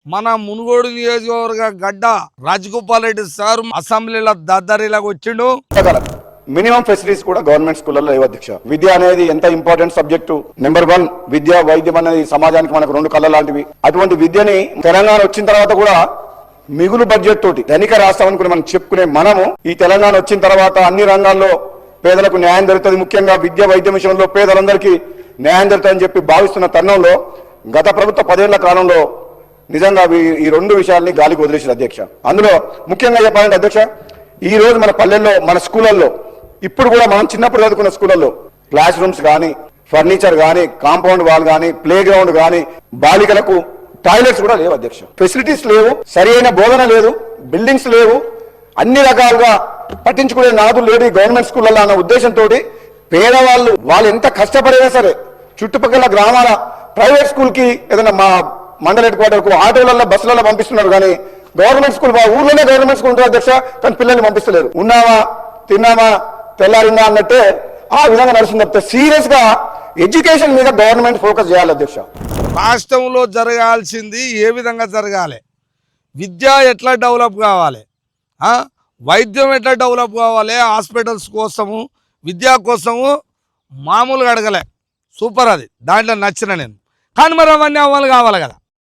మన మునుగోడు నియోజకవర్గ గడ్డ రాజగోపాల్ రెడ్డి సార్ అసెంబ్లీలో దద్దరిలాగా వచ్చిండు. మినిమం ఫెసిలిటీస్ కూడా గవర్నమెంట్ స్కూళ్ళలో లేవు అధ్యక్ష. విద్య అనేది ఎంత ఇంపార్టెంట్ సబ్జెక్టు. నెంబర్ 1 విద్య, వైద్యం అనేది సమాజానికి మనకు 2 కళ్ళ లాంటివి. అటువంటి విద్యని తెలంగాణ వచ్చిన తర్వాత కూడా మిగులు బడ్జెట్ తోటి ధనిక రాష్ట్రం అనుకుని మనం చెప్పుకునే మనము ఈ తెలంగాణ వచ్చిన తర్వాత అన్ని రంగాల్లో పేదలకు న్యాయం జరుగుతుంది, ముఖ్యంగా విద్య వైద్యం విషయంలో పేదలందరికీ న్యాయం జరుగుతుందని చెప్పి భావిస్తున్న తరుణంలో గత ప్రభుత్వ 10 ఏళ్ల కాలంలో నిజంగా ఈ 2 విషయాల్ని గాలికి వదిలేసారు అధ్యక్ష. అందులో ముఖ్యంగా చెప్పాలంటే అధ్యక్ష, ఈ రోజు మన పల్లెల్లో మన స్కూళ్ళల్లో ఇప్పుడు కూడా మనం చిన్నప్పుడు చదువుకున్న స్కూళ్ళల్లో క్లాస్ రూమ్స్ కానీ, ఫర్నిచర్ కానీ, కాంపౌండ్ వాల్ కానీ, ప్లే గ్రౌండ్ కానీ, బాలికలకు టాయిలెట్స్ కూడా లేవు అధ్యక్ష. ఫెసిలిటీస్ లేవు, సరి అయిన బోధన లేదు, బిల్డింగ్స్ లేవు, అన్ని రకాలుగా పట్టించుకునే నాదులు లేడు ఈ గవర్నమెంట్ స్కూళ్ళల్లో అన్న ఉద్దేశంతో పేదవాళ్ళు వాళ్ళు ఎంత కష్టపడినా సరే చుట్టుపక్కల గ్రామాల ప్రైవేట్ స్కూల్ కి ఏదైనా మా మండల హెడ్ క్వార్టర్ కు ఆటోలలో బస్సులలో పంపిస్తున్నారు. కానీ గవర్నమెంట్ స్కూల్ ఊర్లోనే గవర్నమెంట్ స్కూల్ ఉంటుంది అధ్యక్ష, కానీ పిల్లల్ని పంపిస్తలేరు. ఉన్నామా తిన్నామా తెల్లారిందా అన్నట్టే ఆ విధంగా నడుస్తుంది తప్పితే సీరియస్ గా ఎడ్యుకేషన్ మీద గవర్నమెంట్ ఫోకస్ చేయాలి అధ్యక్ష. రాష్ట్రంలో జరగాల్సింది ఏ విధంగా జరగాలి, విద్య ఎట్లా డెవలప్ కావాలి, వైద్యం ఎట్లా డెవలప్ కావాలి, హాస్పిటల్స్ కోసము విద్యా కోసము మామూలుగా అడగలే. సూపర్, అది దాంట్లో నచ్చిన నేను. కానీ మరి అవన్నీ అవ్వాలి కావాలి కదా.